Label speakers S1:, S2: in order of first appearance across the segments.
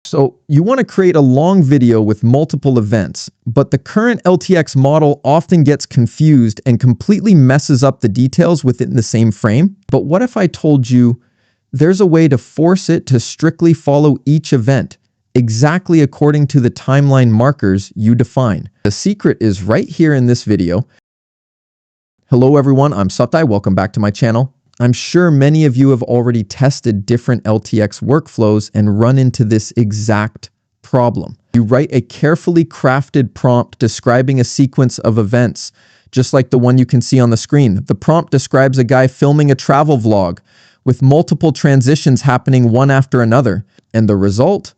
S1: So you want to create a long video with multiple events, but the current LTX model often gets confused and completely messes up the details within the same frame. But what if I told you there's a way to force it to strictly follow each event exactly according to the timeline markers you define? The secret is right here in this video. Hello everyone, I'm Kijai. Welcome back to my channel. I'm sure many of you have already tested different LTX workflows and run into this exact problem. You write a carefully crafted prompt describing a sequence of events, just like the one you can see on the screen. The prompt describes a guy filming a travel vlog with multiple transitions happening one after another. And the result?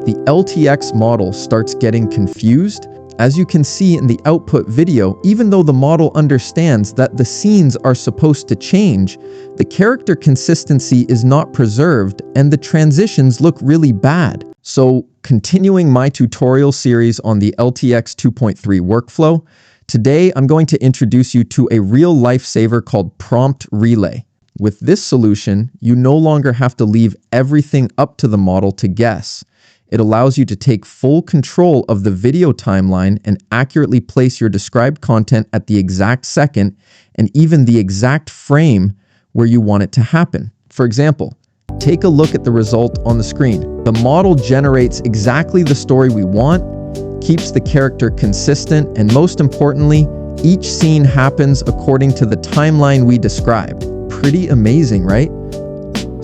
S1: The LTX model starts getting confused. As you can see in the output video, even though the model understands that the scenes are supposed to change, the character consistency is not preserved and the transitions look really bad. So, continuing my tutorial series on the LTX 2.3 workflow, today I'm going to introduce you to a real lifesaver called Prompt Relay. With this solution, you no longer have to leave everything up to the model to guess. It allows you to take full control of the video timeline and accurately place your described content at the exact second and even the exact frame where you want it to happen. For example, take a look at the result on the screen. The model generates exactly the story we want, keeps the character consistent, and most importantly, each scene happens according to the timeline we described. Pretty amazing, right?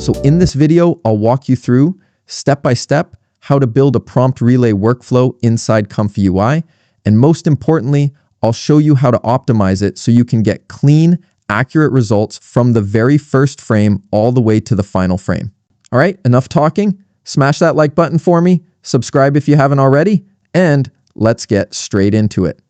S1: So in this video, I'll walk you through step by step how to build a prompt relay workflow inside ComfyUI, and most importantly, I'll show you how to optimize it so you can get clean, accurate results from the very first frame all the way to the final frame. All right, enough talking. Smash that like button for me, subscribe if you haven't already, and let's get straight into it.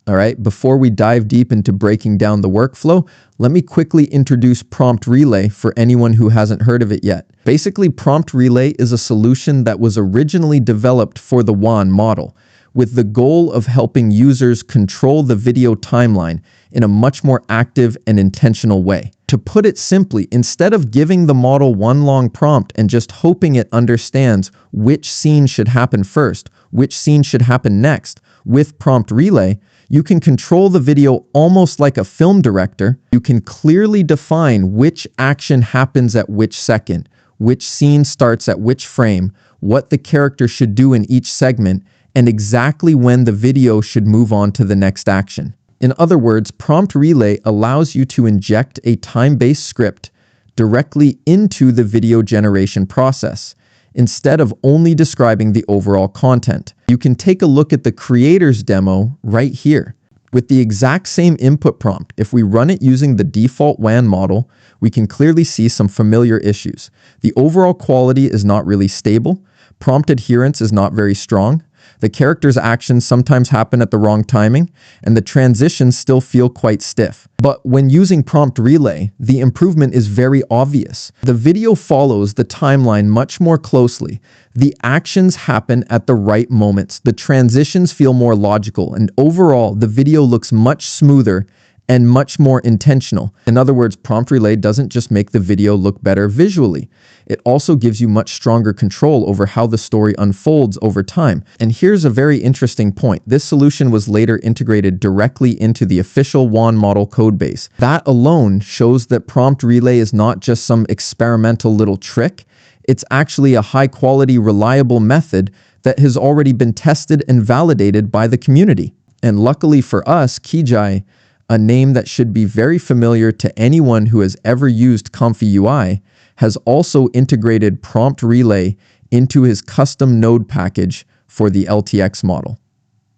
S1: All right, before we dive deep into breaking down the workflow, let me quickly introduce Prompt Relay for anyone who hasn't heard of it yet. Basically, Prompt Relay is a solution that was originally developed for the WAN model, with the goal of helping users control the video timeline in a much more active and intentional way. To put it simply, instead of giving the model one long prompt and just hoping it understands which scene should happen first, which scene should happen next, with Prompt Relay, you can control the video almost like a film director. You can clearly define which action happens at which second, which scene starts at which frame, what the character should do in each segment, and exactly when the video should move on to the next action. In other words, Prompt Relay allows you to inject a time-based script directly into the video generation process, instead of only describing the overall content. You can take a look at the creator's demo right here. With the exact same input prompt, if we run it using the default WAN model, we can clearly see some familiar issues. The overall quality is not really stable. Prompt adherence is not very strong. The character's actions sometimes happen at the wrong timing, and the transitions still feel quite stiff. But when using Prompt Relay, the improvement is very obvious. The video follows the timeline much more closely. The actions happen at the right moments. The transitions feel more logical, and overall, the video looks much smoother and much more intentional. In other words, Prompt Relay doesn't just make the video look better visually. It also gives you much stronger control over how the story unfolds over time. And here's a very interesting point. This solution was later integrated directly into the official WAN model codebase. That alone shows that Prompt Relay is not just some experimental little trick. It's actually a high-quality, reliable method that has already been tested and validated by the community. And luckily for us, Kijai, a name that should be very familiar to anyone who has ever used ComfyUI, has also integrated Prompt Relay into his custom node package for the LTX model.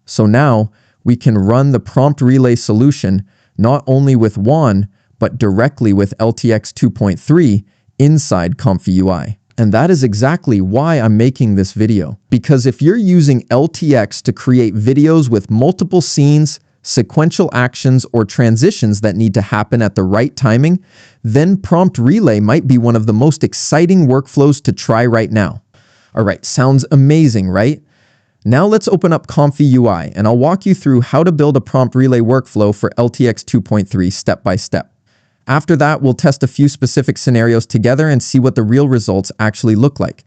S1: So now we can run the Prompt Relay solution not only with WAN, but directly with LTX 2.3 inside ComfyUI. And that is exactly why I'm making this video. Because if you're using LTX to create videos with multiple scenes, sequential actions, or transitions that need to happen at the right timing, then Prompt Relay might be one of the most exciting workflows to try right now. All right, sounds amazing, right? Now let's open up ComfyUI and I'll walk you through how to build a prompt relay workflow for LTX 2.3 step by step. After that, we'll test a few specific scenarios together and see what the real results actually look like.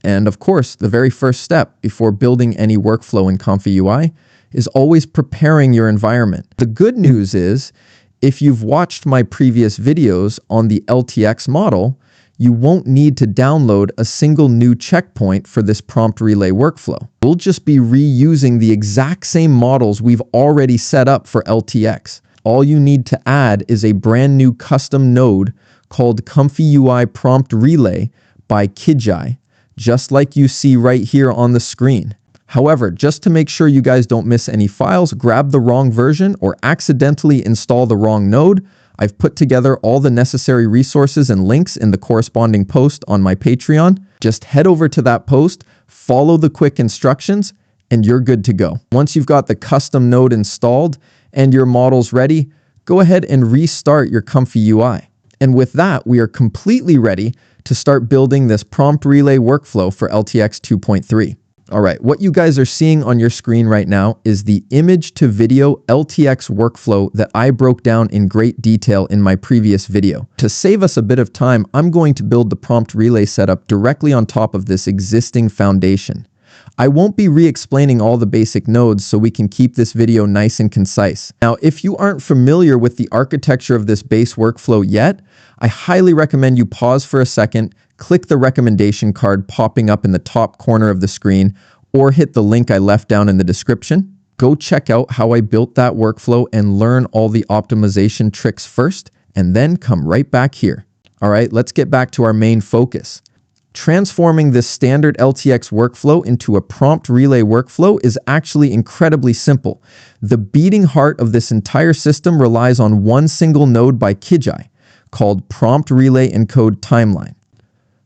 S1: And of course, the very first step before building any workflow in ComfyUI is always preparing your environment. The good news is, if you've watched my previous videos on the LTX model, you won't need to download a single new checkpoint for this prompt relay workflow. We'll just be reusing the exact same models we've already set up for LTX. All you need to add is a brand new custom node called ComfyUI Prompt Relay by Kijai, just like you see right here on the screen. However, just to make sure you guys don't miss any files, grab the wrong version, or accidentally install the wrong node, I've put together all the necessary resources and links in the corresponding post on my Patreon. Just head over to that post, follow the quick instructions, and you're good to go. Once you've got the custom node installed and your model's ready, go ahead and restart your ComfyUI. And with that, we are completely ready to start building this prompt relay workflow for LTX 2.3. All right, what you guys are seeing on your screen right now is the image to video LTX workflow that I broke down in great detail in my previous video. To save us a bit of time, I'm going to build the prompt relay setup directly on top of this existing foundation. I won't be re-explaining all the basic nodes so we can keep this video nice and concise. Now, if you aren't familiar with the architecture of this base workflow yet, I highly recommend you pause for a second, click the recommendation card popping up in the top corner of the screen, or hit the link I left down in the description. Go check out how I built that workflow and learn all the optimization tricks first, and then come right back here. All right, let's get back to our main focus. Transforming this standard LTX workflow into a prompt relay workflow is actually incredibly simple. The beating heart of this entire system relies on one single node by Kijai, called Prompt Relay Encode Timeline.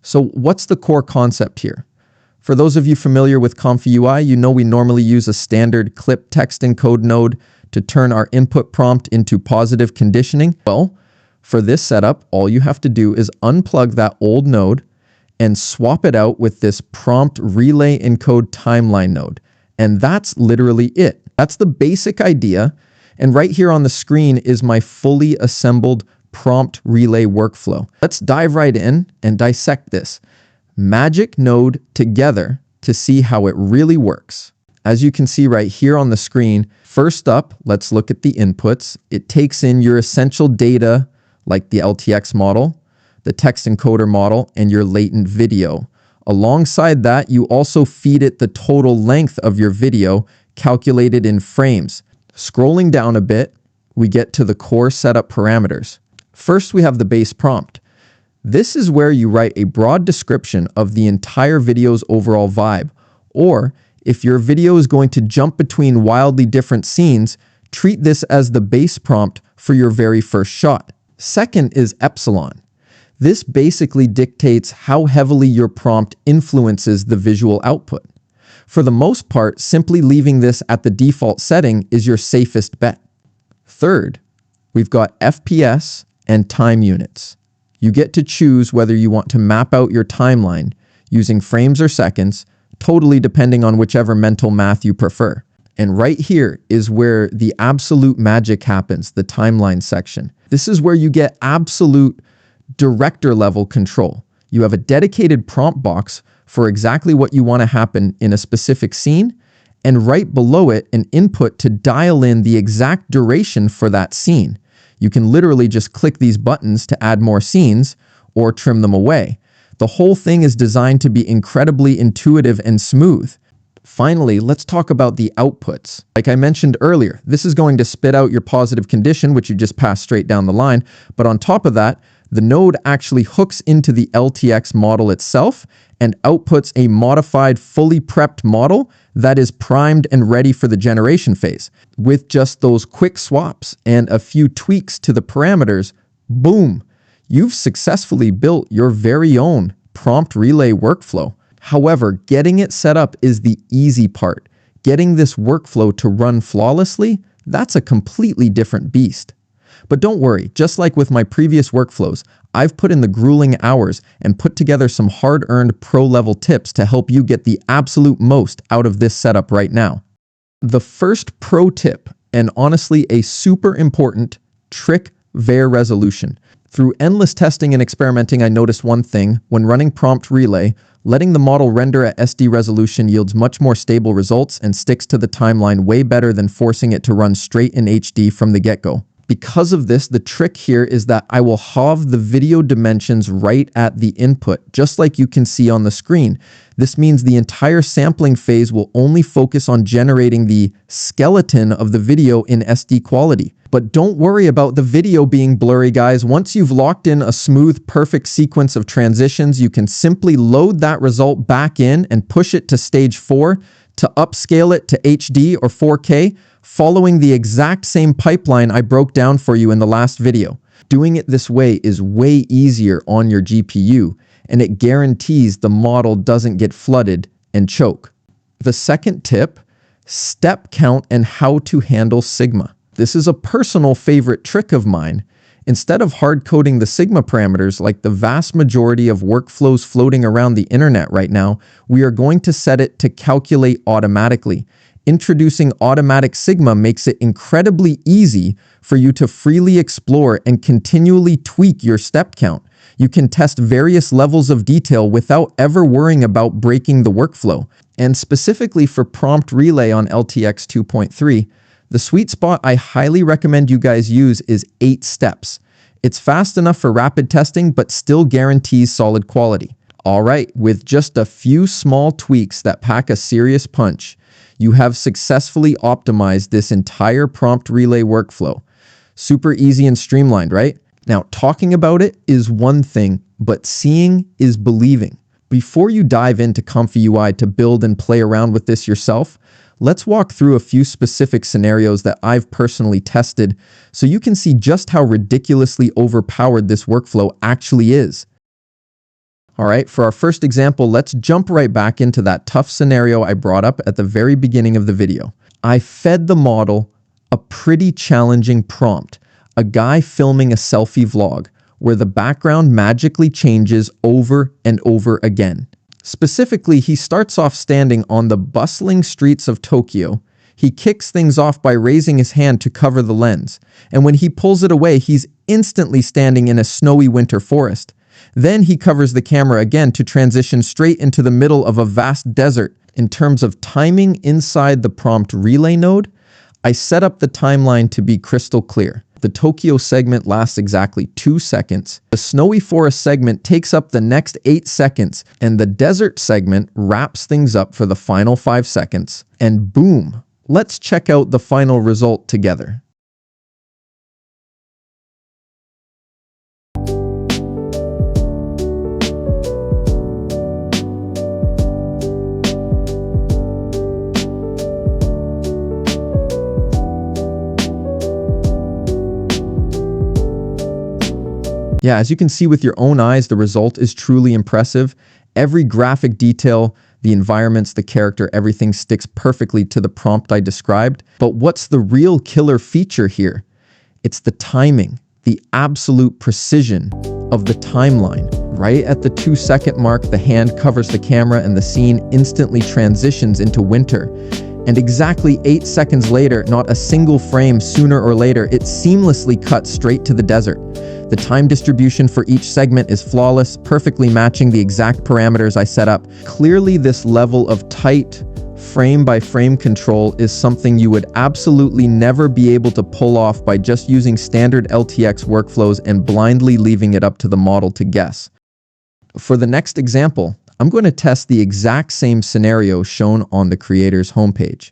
S1: So what's the core concept here? For those of you familiar with ComfyUI, you know we normally use a standard clip text encode node to turn our input prompt into positive conditioning. Well, for this setup, all you have to do is unplug that old node and swap it out with this Prompt Relay Encode Timeline node. And that's literally it. That's the basic idea. And right here on the screen is my fully assembled prompt relay workflow. Let's dive right in and dissect this magic node together to see how it really works. As you can see right here on the screen, first up, let's look at the inputs. It takes in your essential data like the LTX model, the text encoder model, and your latent video. Alongside that, you also feed it the total length of your video calculated in frames. Scrolling down a bit, we get to the core setup parameters. First, we have the base prompt. This is where you write a broad description of the entire video's overall vibe, or if your video is going to jump between wildly different scenes, treat this as the base prompt for your very first shot. Second is epsilon. This basically dictates how heavily your prompt influences the visual output. For the most part, simply leaving this at the default setting is your safest bet. Third, we've got FPS and time units. You get to choose whether you want to map out your timeline using frames or seconds, totally depending on whichever mental math you prefer. And right here is where the absolute magic happens, the timeline section. This is where you get absolute director level control. You have a dedicated prompt box for exactly what you want to happen in a specific scene, and right below it, an input to dial in the exact duration for that scene. You can literally just click these buttons to add more scenes or trim them away. The whole thing is designed to be incredibly intuitive and smooth. Finally, let's talk about the outputs. Like I mentioned earlier, this is going to spit out your positive condition, which you just pass straight down the line. But on top of that, the node actually hooks into the LTX model itself and outputs a modified, fully prepped model that is primed and ready for the generation phase. With just those quick swaps and a few tweaks to the parameters, boom, you've successfully built your very own prompt relay workflow. However, getting it set up is the easy part. Getting this workflow to run flawlessly, that's a completely different beast. But don't worry, just like with my previous workflows, I've put in the grueling hours and put together some hard-earned pro-level tips to help you get the absolute most out of this setup right now. The first pro tip, and honestly a super important trick, var resolution. Through endless testing and experimenting, I noticed one thing: when running prompt relay, letting the model render at SD resolution yields much more stable results and sticks to the timeline way better than forcing it to run straight in HD from the get-go. Because of this, the trick here is that I will have the video dimensions right at the input, just like you can see on the screen. This means the entire sampling phase will only focus on generating the skeleton of the video in SD quality. But don't worry about the video being blurry, guys. Once you've locked in a smooth, perfect sequence of transitions, you can simply load that result back in and push it to stage 4 to upscale it to HD or 4K, following the exact same pipeline I broke down for you in the last video. Doing it this way is way easier on your GPU, and it guarantees the model doesn't get flooded and choke. The second tip: step count and how to handle Sigma. This is a personal favorite trick of mine. Instead of hard-coding the Sigma parameters like the vast majority of workflows floating around the internet right now, we are going to set it to calculate automatically. Introducing automatic Sigma makes it incredibly easy for you to freely explore and continually tweak your step count. You can test various levels of detail without ever worrying about breaking the workflow. And specifically for prompt relay on LTX 2.3, the sweet spot I highly recommend you guys use is 8 steps. It's fast enough for rapid testing, but still guarantees solid quality. Alright, with just a few small tweaks that pack a serious punch, you have successfully optimized this entire prompt relay workflow. Super easy and streamlined, right? Now, talking about it is one thing, but seeing is believing. Before you dive into ComfyUI to build and play around with this yourself, let's walk through a few specific scenarios that I've personally tested so you can see just how ridiculously overpowered this workflow actually is. Alright, for our first example, let's jump right back into that tough scenario I brought up at the very beginning of the video. I fed the model a pretty challenging prompt, a guy filming a selfie vlog, where the background magically changes over and over again. Specifically, he starts off standing on the bustling streets of Tokyo. He kicks things off by raising his hand to cover the lens, and when he pulls it away, he's instantly standing in a snowy winter forest. Then he covers the camera again to transition straight into the middle of a vast desert. In terms of timing inside the prompt relay node, I set up the timeline to be crystal clear. The Tokyo segment lasts exactly 2 seconds. The snowy forest segment takes up the next 8 seconds, and the desert segment wraps things up for the final 5 seconds. And boom! Let's check out the final result together. Yeah, as you can see with your own eyes, the result is truly impressive. Every graphic detail, the environments, the character, everything sticks perfectly to the prompt I described. But what's the real killer feature here? It's the timing, the absolute precision of the timeline. Right at the 2-second mark, the hand covers the camera and the scene instantly transitions into winter. And exactly 8 seconds later, not a single frame sooner or later, it seamlessly cuts straight to the desert. The time distribution for each segment is flawless, perfectly matching the exact parameters I set up. Clearly, this level of tight, frame-by-frame control is something you would absolutely never be able to pull off by just using standard LTX workflows and blindly leaving it up to the model to guess. For the next example, I'm going to test the exact same scenario shown on the creator's homepage.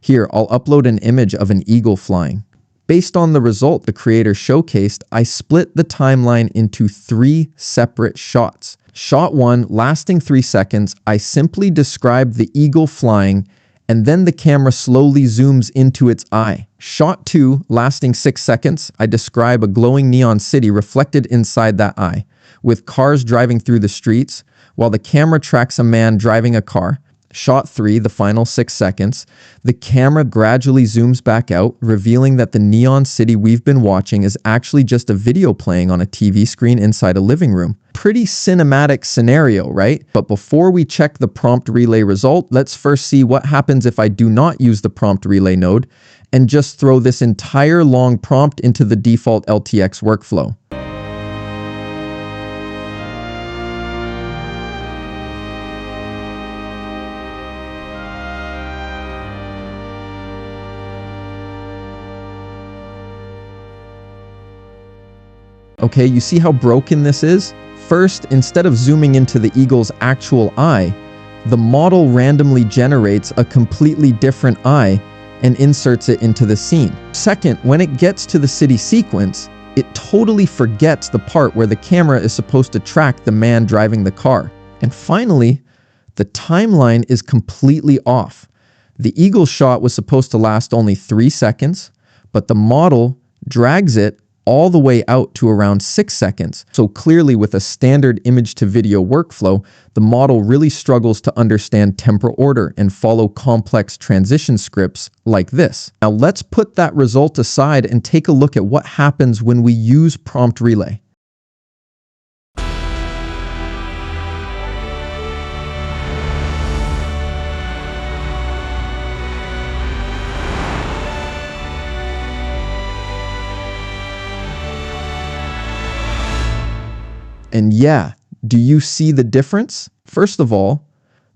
S1: Here, I'll upload an image of an eagle flying. Based on the result the creator showcased, I split the timeline into 3 separate shots. Shot 1, lasting 3 seconds, I simply describe the eagle flying, and then the camera slowly zooms into its eye. Shot 2, lasting 6 seconds, I describe a glowing neon city reflected inside that eye, with cars driving through the streets, while the camera tracks a man driving a car. Shot 3, the final 6 seconds, the camera gradually zooms back out, revealing that the neon city we've been watching is actually just a video playing on a TV screen inside a living room. Pretty cinematic scenario, right? But before we check the prompt relay result, let's first see what happens if I do not use the prompt relay node and just throw this entire long prompt into the default LTX workflow. Okay, you see how broken this is? First, instead of zooming into the eagle's actual eye, the model randomly generates a completely different eye and inserts it into the scene. Second, when it gets to the city sequence, it totally forgets the part where the camera is supposed to track the man driving the car. And finally, the timeline is completely off. The eagle shot was supposed to last only 3 seconds, but the model drags it all the way out to around 6 seconds. So clearly, with a standard image to video workflow, the model really struggles to understand temporal order and follow complex transition scripts like this. Now let's put that result aside and take a look at what happens when we use prompt relay. And yeah, do you see the difference? First of all,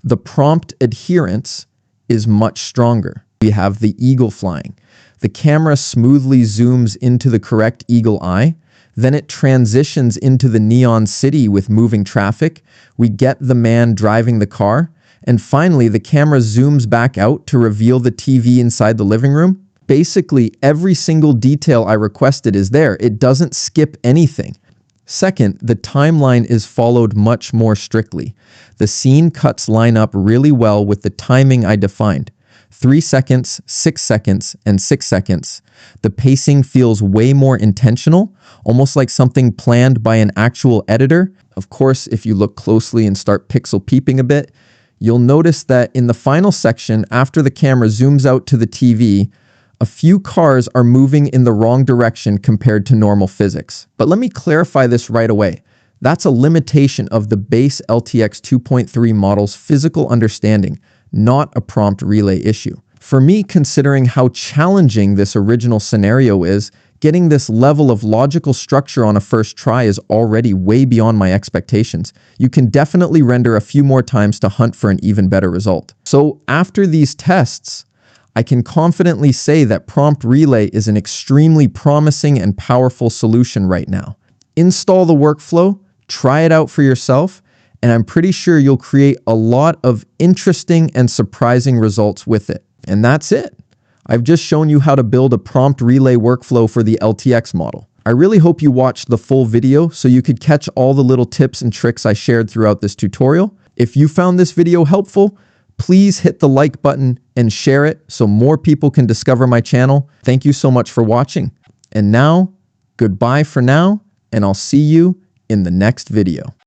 S1: the prompt adherence is much stronger. We have the eagle flying. The camera smoothly zooms into the correct eagle eye. Then it transitions into the neon city with moving traffic. We get the man driving the car. And finally, the camera zooms back out to reveal the TV inside the living room. Basically, every single detail I requested is there. It doesn't skip anything. Second, the timeline is followed much more strictly. The scene cuts line up really well with the timing I defined. 3 seconds, 6 seconds, and 6 seconds. The pacing feels way more intentional, almost like something planned by an actual editor. Of course, if you look closely and start pixel peeping a bit, you'll notice that in the final section, after the camera zooms out to the TV, a few cars are moving in the wrong direction compared to normal physics. But let me clarify this right away. That's a limitation of the base LTX 2.3 model's physical understanding, not a prompt relay issue. For me, considering how challenging this original scenario is, getting this level of logical structure on a first try is already way beyond my expectations. You can definitely render a few more times to hunt for an even better result. So after these tests, I can confidently say that prompt relay is an extremely promising and powerful solution right now. Install the workflow, try it out for yourself, and I'm pretty sure you'll create a lot of interesting and surprising results with it. And that's it. I've just shown you how to build a prompt relay workflow for the LTX model. I really hope you watched the full video so you could catch all the little tips and tricks I shared throughout this tutorial. If you found this video helpful, please hit the like button and share it so more people can discover my channel. Thank you so much for watching. And now, goodbye for now, and I'll see you in the next video.